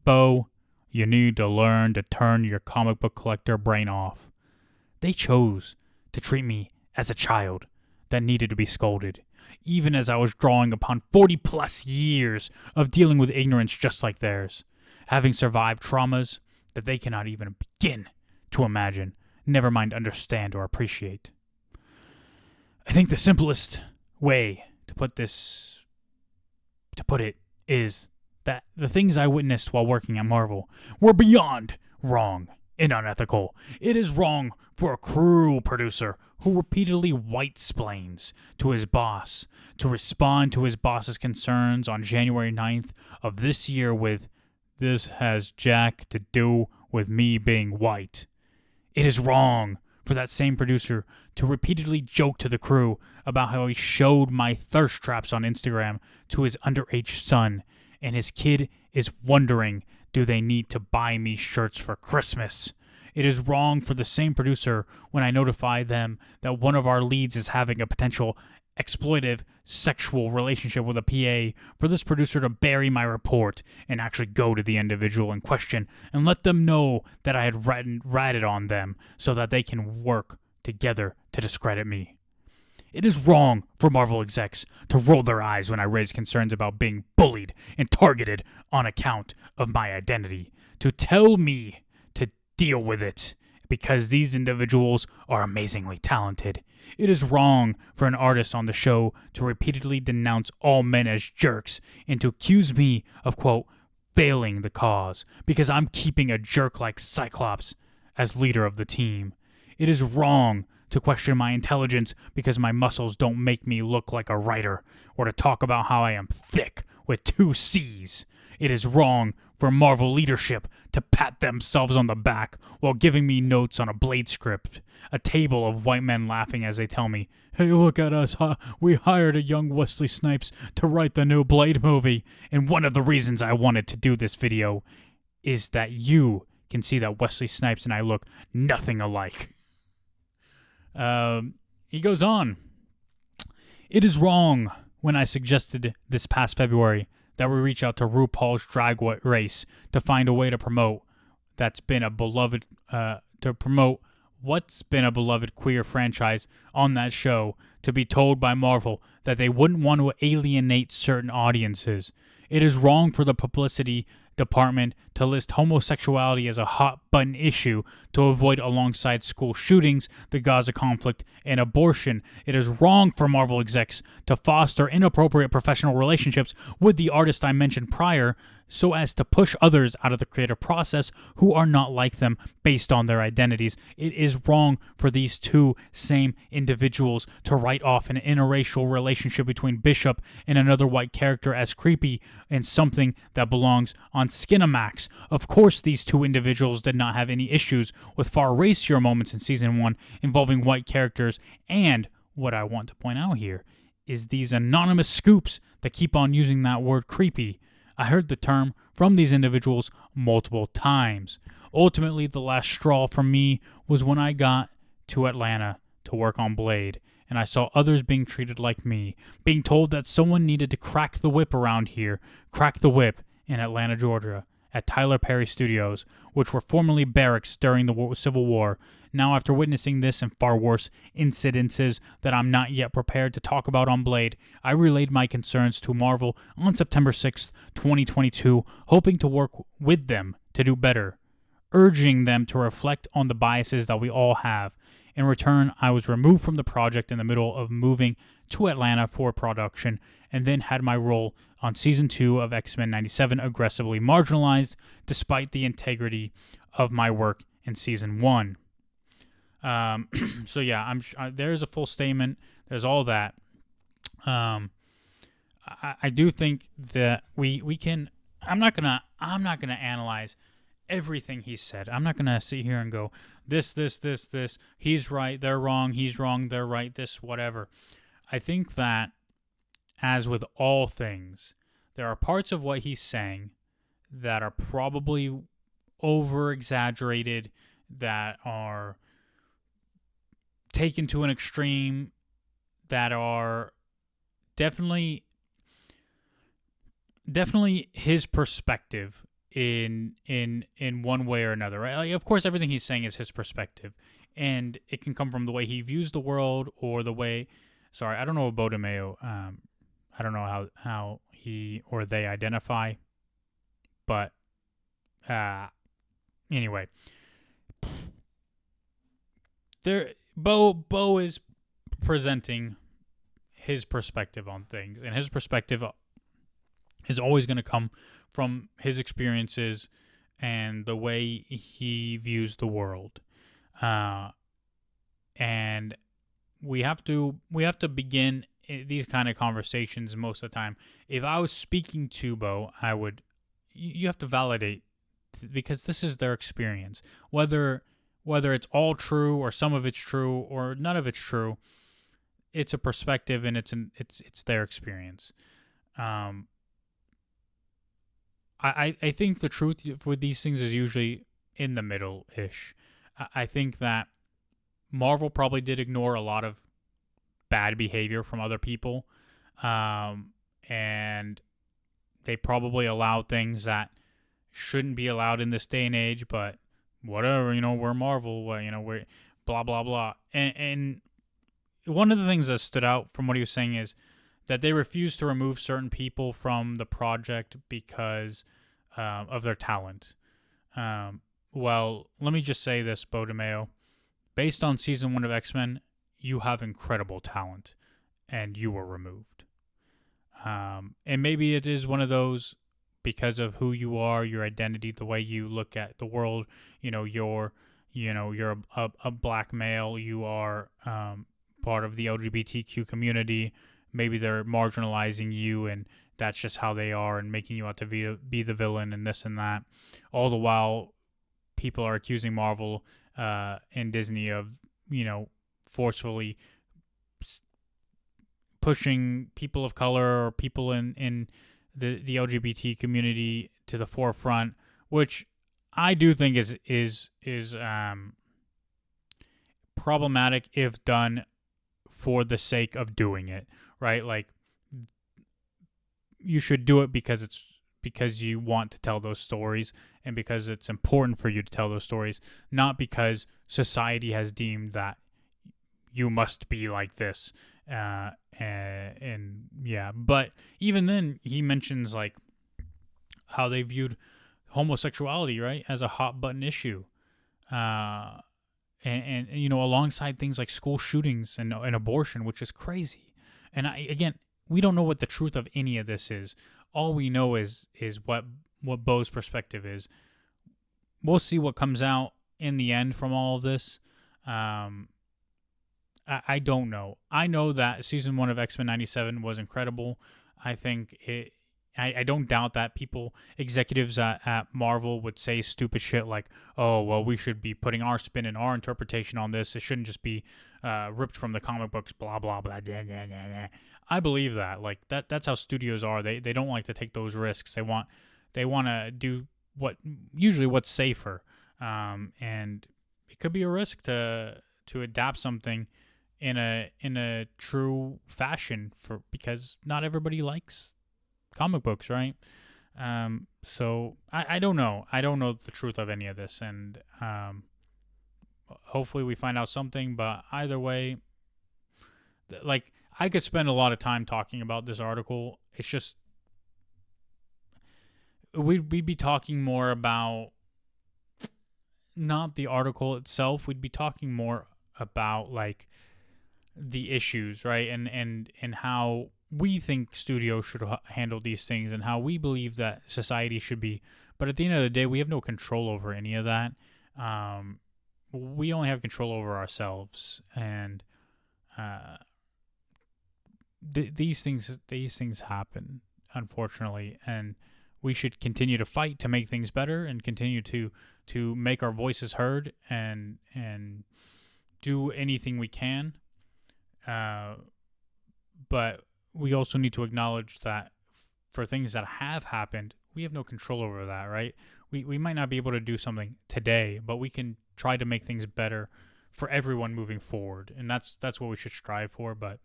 [SPEAKER 1] Beau, you need to learn to turn your comic book collector brain off. They chose to treat me as a child that needed to be scolded, even as I was drawing upon 40-plus years of dealing with ignorance just like theirs, having survived traumas that they cannot even begin to imagine, never mind understand or appreciate. I think the simplest way to put it is that the things I witnessed while working at Marvel were beyond wrong and unethical. It is wrong for a cruel producer who repeatedly white-splains to his boss to respond to his boss's concerns on January 9th of this year with, "This has jack to do with me being white." It is wrong for that same producer to repeatedly joke to the crew about how he showed my thirst traps on Instagram to his underage son, and his kid is wondering, do they need to buy me shirts for Christmas? It is wrong for the same producer when I notify them that one of our leads is having a potential exploitive sexual relationship with a PA, for this producer to bury my report and actually go to the individual in question and let them know that I had ratted on them so that they can work together to discredit me. It is wrong for Marvel execs to roll their eyes when I raise concerns about being bullied and targeted on account of my identity, to tell me to deal with it because these individuals are amazingly talented. It is wrong for an artist on the show to repeatedly denounce all men as jerks and to accuse me of, quote, failing the cause because I'm keeping a jerk like Cyclops as leader of the team. It is wrong to question my intelligence because my muscles don't make me look like a writer, or to talk about how I am thick with 2 C's. It is wrong for Marvel leadership to pat themselves on the back while giving me notes on a Blade script, a table of white men laughing as they tell me, "Hey, look at us, huh? We hired a young Wesley Snipes to write the new Blade movie, and one of the reasons I wanted to do this video is that you can see that Wesley Snipes and I look nothing alike." He goes on. It is wrong when I suggested this past February that we reach out to RuPaul's Drag Race to find a way to promote what's been a beloved queer franchise on that show, to be told by Marvel that they wouldn't want to alienate certain audiences. It is wrong for the publicity department to list homosexuality as a hot-button issue to avoid alongside school shootings, the Gaza conflict, and abortion. It is wrong for Marvel execs to foster inappropriate professional relationships with the artist I mentioned prior, so as to push others out of the creative process who are not like them based on their identities. It is wrong for these 2 same individuals to write off an interracial relationship between Bishop and another white character as creepy and something that belongs on Skinamax. Of course, these 2 individuals did not have any issues with far racier moments in Season 1 involving white characters, and what I want to point out here is these anonymous scoops that keep on using that word creepy. I heard the term from these individuals multiple times. Ultimately, the last straw for me was when I got to Atlanta to work on Blade, and I saw others being treated like me, being told that someone needed to crack the whip around here, crack the whip in Atlanta, Georgia, at Tyler Perry Studios, which were formerly barracks during the Civil War. Now, after witnessing this and far worse incidences that I'm not yet prepared to talk about on Blade, I relayed my concerns to Marvel on September 6th, 2022, hoping to work with them to do better, urging them to reflect on the biases that we all have. In return, I was removed from the project in the middle of moving to Atlanta for production, and then had my role on Season 2 of X-Men 97 aggressively marginalized, despite the integrity of my work in Season 1. So yeah, there's a full statement. There's all that. I do think that we can. I'm not gonna analyze everything he said. I'm not gonna sit here and go this. He's right, they're wrong. He's wrong, they're right. This, whatever. I think that, as with all things, there are parts of what he's saying that are probably over-exaggerated, that are taken to an extreme, that are definitely his perspective in one way or another, right? Like, of course, everything he's saying is his perspective, and it can come from the way he views the world, or the way. Sorry, I don't know Beau DeMayo. I don't know how he or they identify, but anyway, Beau is presenting his perspective on things, and his perspective is always going to come from his experiences and the way he views the world, and we have to begin these kind of conversations most of the time. If I was speaking to Beau, you have to validate, because this is their experience. Whether it's all true or some of it's true or none of it's true, it's a perspective, and it's their experience. I think the truth with these things is usually in the middle-ish. I think that Marvel probably did ignore a lot of bad behavior from other people, and they probably allowed things that shouldn't be allowed in this day and age, but whatever, we're Marvel, we're blah, blah, blah. And one of the things that stood out from what he was saying is that they refused to remove certain people from the project because of their talent. Well, let me just say this, Beau DeMayo. Based on Season 1 of X-Men, you have incredible talent, and you were removed. And maybe it is one of those, because of who you are, your identity, the way you look at the world, your you're a black male, you are part of the LGBTQ community. Maybe they're marginalizing you, and that's just how they are, and making you out to be the villain, and this and that. All the while, people are accusing Marvel and Disney of, forcefully pushing people of color or people in the LGBT community to the forefront, which I do think is problematic if done for the sake of doing it, right? Like, you should do it because you want to tell those stories, and because it's important for you to tell those stories, not because society has deemed that you must be like this. And yeah, but even then, he mentions like how they viewed homosexuality, right, as a hot button issue, and alongside things like school shootings and abortion, which is crazy. And again, we don't know what the truth of any of this is. All we know is what Beau's perspective is. We'll see what comes out in the end from all of this. I don't know. I know that season 1 of X-Men 97 was incredible. I think I don't doubt that executives at Marvel would say stupid shit like, oh, well, we should be putting our spin and our interpretation on this. It shouldn't just be ripped from the comic books, blah, blah, blah, blah, blah, blah. I believe that. Like, that's how studios are. They don't like to take those risks. They want to do what's safer. And it could be a risk to adapt something in a true fashion because not everybody likes comic books, right? So I don't know. I don't know the truth of any of this, and hopefully we find out something. But either way, like, I could spend a lot of time talking about this article. It's just we'd be talking more about not the article itself. We'd be talking more about like the issues, right? And how we think studios should handle these things, and how we believe that society should be. But at the end of the day, we have no control over any of that. We only have control over ourselves, and these things happen, unfortunately, and we should continue to fight to make things better, and continue to make our voices heard, and do anything we can. But we also need to acknowledge that for things that have happened, we have no control over that, right? We might not be able to do something today, but we can try to make things better for everyone moving forward, and that's what we should strive for. But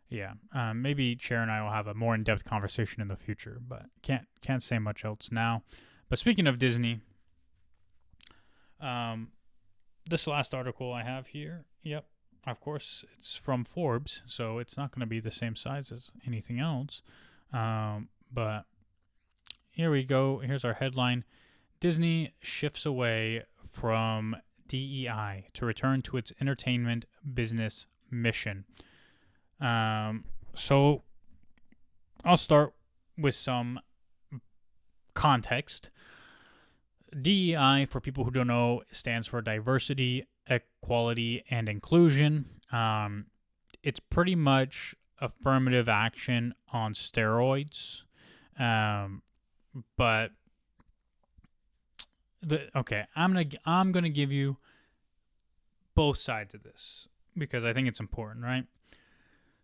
[SPEAKER 1] yeah, maybe Cher and I will have a more in-depth conversation in the future, but can't say much else now. But speaking of Disney, this last article I have here, yep, of course, it's from Forbes, so it's not going to be the same size as anything else. But here we go. Here's our headline. Disney shifts away from DEI to return to its entertainment business mission. So I'll start with some context. DEI, for people who don't know, stands for diversity, equality, and inclusion. It's pretty much affirmative action on steroids. But I'm gonna give you both sides of this because I think it's important, right?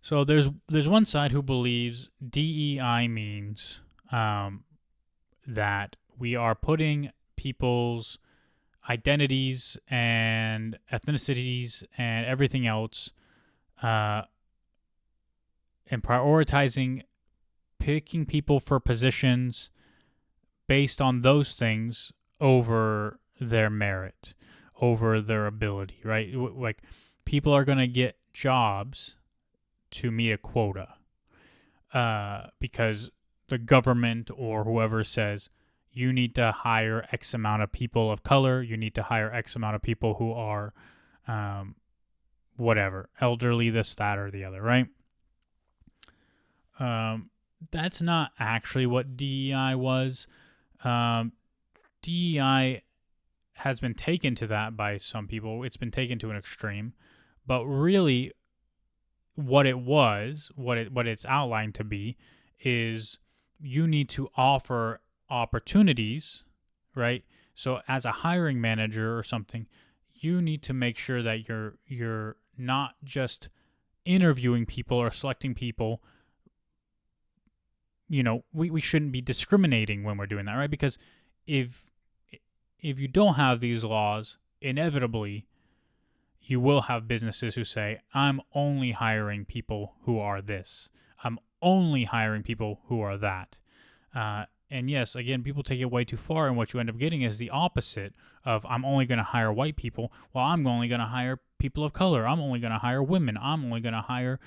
[SPEAKER 1] So there's one side who believes DEI means that we are putting people's identities and ethnicities and everything else and prioritizing picking people for positions based on those things over their merit, over their ability, right? Like, people are going to get jobs to meet a quota because the government or whoever says you need to hire X amount of people of color, you need to hire X amount of people who are whatever, elderly, this, that, or the other, right? That's not actually what DEI was. DEI has been taken to that by some people. It's been taken to an extreme, but really, what it's outlined to be, is you need to offer opportunities, right? So as a hiring manager or something, you need to make sure that you're not just interviewing people or selecting people. We shouldn't be discriminating when we're doing that, right? Because if you don't have these laws, inevitably you will have businesses who say, I'm only hiring people who are this. I'm only hiring people who are that. And yes, again, people take it way too far, and what you end up getting is the opposite of, I'm only going to hire white people. Well, I'm only going to hire people of color. I'm only going to hire women. I'm only going to hire,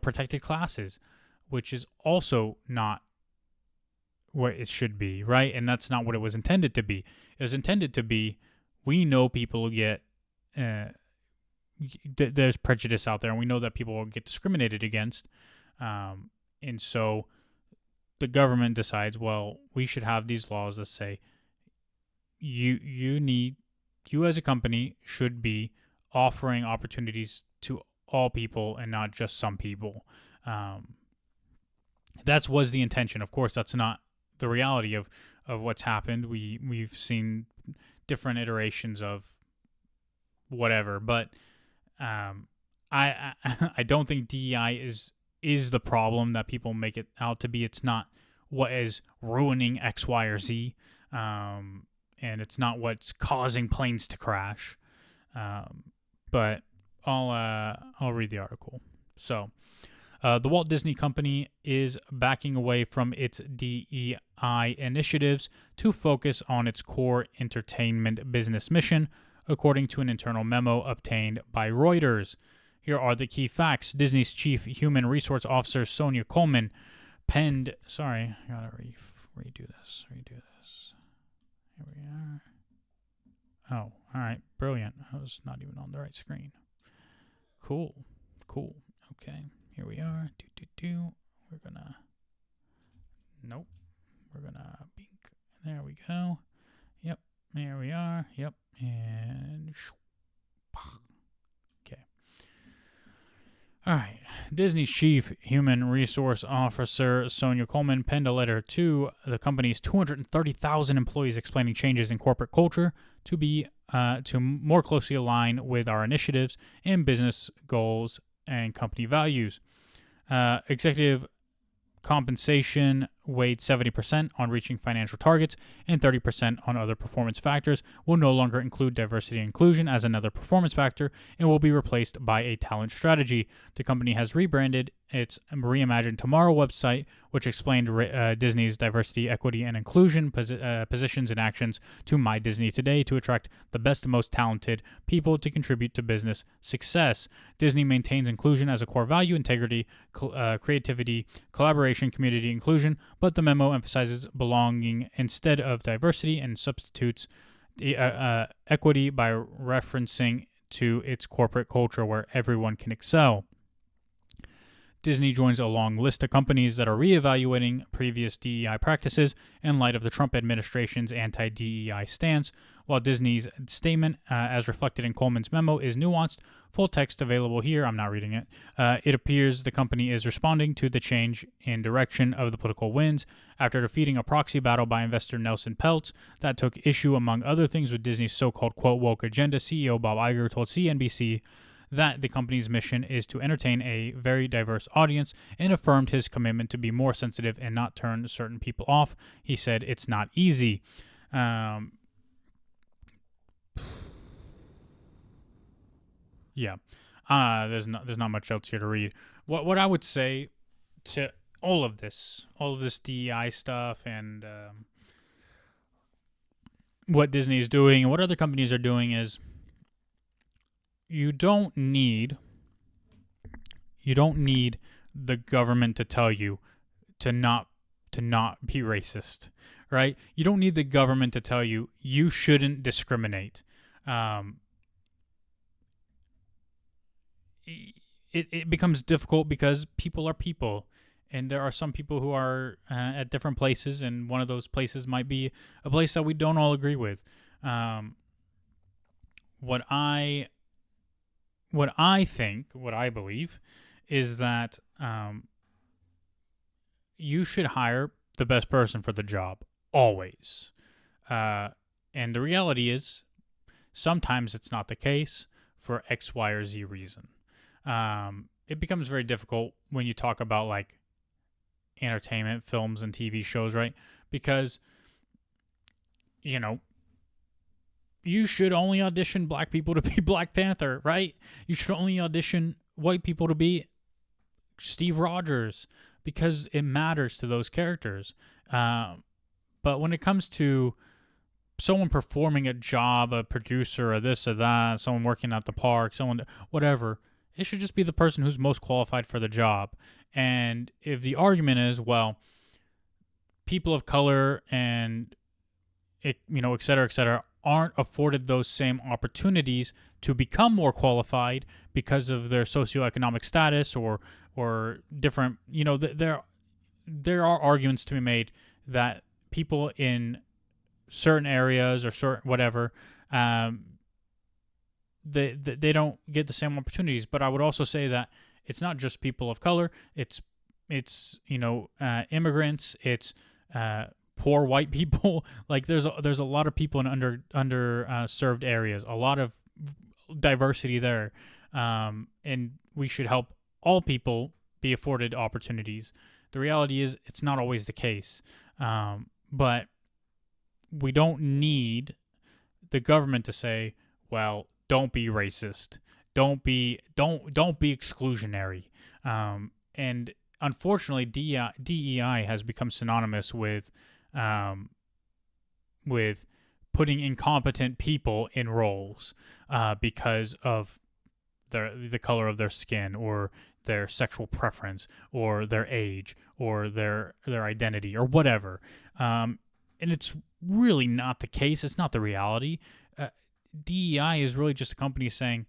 [SPEAKER 1] protected classes, which is also not what it should be, right? And that's not what it was intended to be. It was intended to be, we know people get, there's prejudice out there, and we know that people get discriminated against. And so the government decides, well, we should have these laws that say you as a company should be offering opportunities to all people and not just some people. That was the intention. Of course, that's not the reality of what's happened. We've seen different iterations of whatever, but I don't think DEI is the problem that people make it out to be. It's not what is ruining X, Y, or Z, and it's not what's causing planes to crash. But I'll read the article. So, the Walt Disney Company is backing away from its DEI initiatives to focus on its core entertainment business mission, according to an internal memo obtained by Reuters. Here are the key facts. Disney's Chief Human Resource Officer, Sonja Coleman, penned... Sorry, I gotta redo this. Here we are. Oh, all right. Brilliant. I was not even on the right screen. Cool. Okay, here we are. We're gonna... Nope. We're gonna... Bink. There we go. Yep. There we are. Yep. And... Okay. All right. Disney's Chief Human Resource Officer, Sonja Coleman, penned a letter to the company's 230,000 employees explaining changes in corporate culture to more closely align with our initiatives and business goals and company values. Executive compensation weighed 70% on reaching financial targets and 30% on other performance factors, will no longer include diversity and inclusion as another performance factor, and will be replaced by a talent strategy. The company has rebranded its Reimagine Tomorrow website, which explained Disney's diversity, equity, and inclusion positions and actions, to My Disney Today, to attract the best and most talented people to contribute to business success. Disney maintains inclusion as a core value, integrity, creativity, collaboration, community inclusion, but the memo emphasizes belonging instead of diversity and substitutes equity by referencing to its corporate culture where everyone can excel. Disney joins a long list of companies that are reevaluating previous DEI practices in light of the Trump administration's anti-DEI stance. While Disney's statement, as reflected in Coleman's memo, is nuanced, full text available here, I'm not reading it, it appears the company is responding to the change in direction of the political winds after defeating a proxy battle by investor Nelson Peltz that took issue, among other things, with Disney's so-called, quote, woke agenda. CEO Bob Iger told CNBC that the company's mission is to entertain a very diverse audience, and affirmed his commitment to be more sensitive and not turn certain people off. He said it's not easy. Yeah. There's not much else here to read. What I would say to all of this DEI stuff, and what Disney is doing and what other companies are doing, is you don't need the government to tell you to not be racist, right? You don't need the government to tell you you shouldn't discriminate. It becomes difficult because people are people, and there are some people who are at different places, and one of those places might be a place that we don't all agree with. What I think, what I believe, is that you should hire the best person for the job always. And the reality is, sometimes it's not the case for X, Y, or Z reason. It becomes very difficult when you talk about like entertainment, films, and TV shows, right? Because, you should only audition black people to be Black Panther, right? You should only audition white people to be Steve Rogers because it matters to those characters. But when it comes to someone performing a job, a producer, or this or that, someone working at the park, someone, whatever, it should just be the person who's most qualified for the job. And if the argument is, well, people of color and, et cetera, aren't afforded those same opportunities to become more qualified because of their socioeconomic status or different, there are arguments to be made that people in certain areas or certain whatever, they don't get the same opportunities. But I would also say that it's not just people of color. It's immigrants. It's poor white people. Like there's a lot of people in under served areas. A lot of diversity there, and we should help all people be afforded opportunities. The reality is it's not always the case, but we don't need the government to say, well, don't be racist, don't be exclusionary, and unfortunately DEI has become synonymous with putting incompetent people in roles because of the color of their skin or their sexual preference or their age or their identity or whatever. And it's really not the case. It's not the reality. DEI is really just a company saying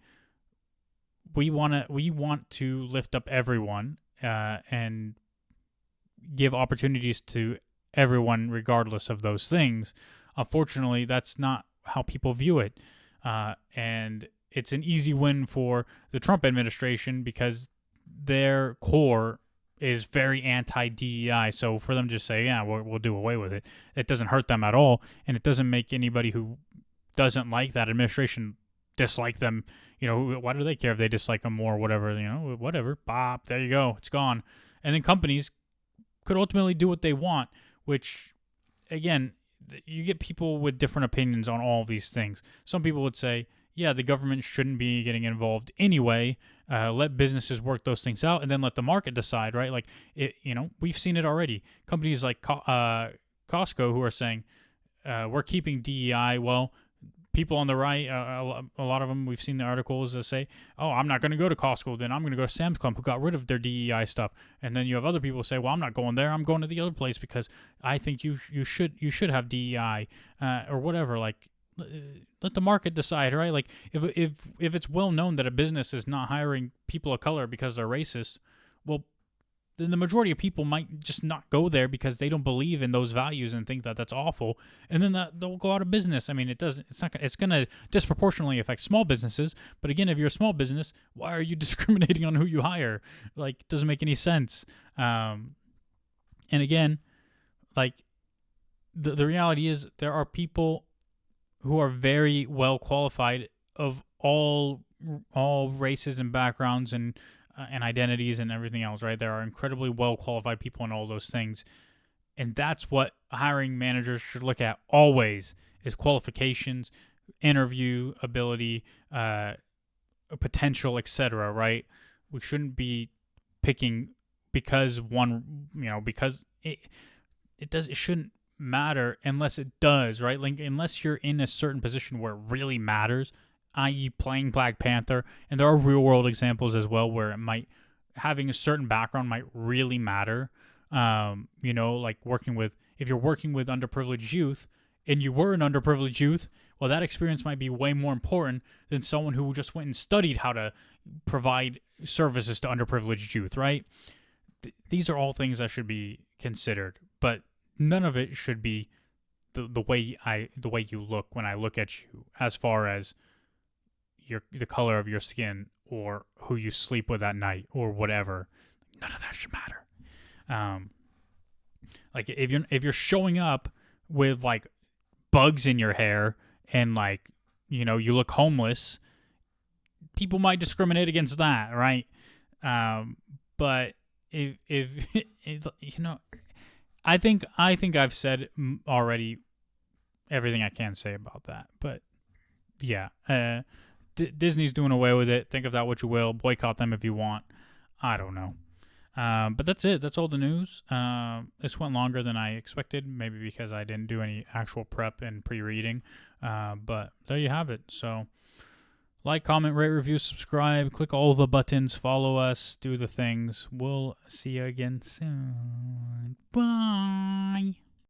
[SPEAKER 1] we want to lift up everyone and give opportunities to everyone regardless of those things. Unfortunately, that's not how people view it. And it's an easy win for the Trump administration because their core is very anti-DEI. So for them to just say, yeah, we'll do away with it, it doesn't hurt them at all. And it doesn't make anybody who doesn't like that administration dislike them. Why do they care if they dislike them more or whatever? Whatever. Bop, there you go. It's gone. And then companies could ultimately do what they want, which, again, you get people with different opinions on all of these things. Some people would say, yeah, the government shouldn't be getting involved anyway. Let businesses work those things out and then let the market decide, right? Like, we've seen it already. Companies like Costco who are saying, we're keeping DEI. Well, people on the right, a lot of them, we've seen the articles that say, oh, I'm not going to go to Costco, then I'm going to go to Sam's Club, who got rid of their DEI stuff. And then you have other people say, well, I'm not going there, I'm going to the other place because I think you should have DEI or whatever. Like, let the market decide, right? Like, if it's well known that a business is not hiring people of color because they're racist, well, then the majority of people might just not go there because they don't believe in those values and think that that's awful, and then they'll go out of business. I mean, it's going to disproportionately affect small businesses. But again, if you're a small business, why are you discriminating on who you hire? Like, it doesn't make any sense. And again, like, the reality is there are people who are very well qualified of all races and backgrounds and identities and everything else, right? There are incredibly well qualified people in all those things, and that's what hiring managers should look at always: is qualifications, interview ability, potential, etc. Right? We shouldn't be picking because it shouldn't matter unless it does, right? Like, unless you're in a certain position where it really matters, i.e. playing Black Panther. And there are real world examples as well where having a certain background might really matter. Like if you're working with underprivileged youth and you were an underprivileged youth, well, that experience might be way more important than someone who just went and studied how to provide services to underprivileged youth, right? These are all things that should be considered, but none of it should be the way you look when I look at you, as far as the color of your skin or who you sleep with at night or whatever. None of that should matter. Like if you're showing up with like bugs in your hair and like, you know, you look homeless, people might discriminate against that, right? But if you know, I think I've said already everything I can say about that. But yeah, Disney's doing away with it. Think of that what you will. Boycott them if you want. I don't know. But that's it. That's all the news. This went longer than I expected, maybe because I didn't do any actual prep and pre-reading. But there you have it. So like, comment, rate, review, subscribe, click all the buttons, follow us, do the things. We'll see you again soon. Bye.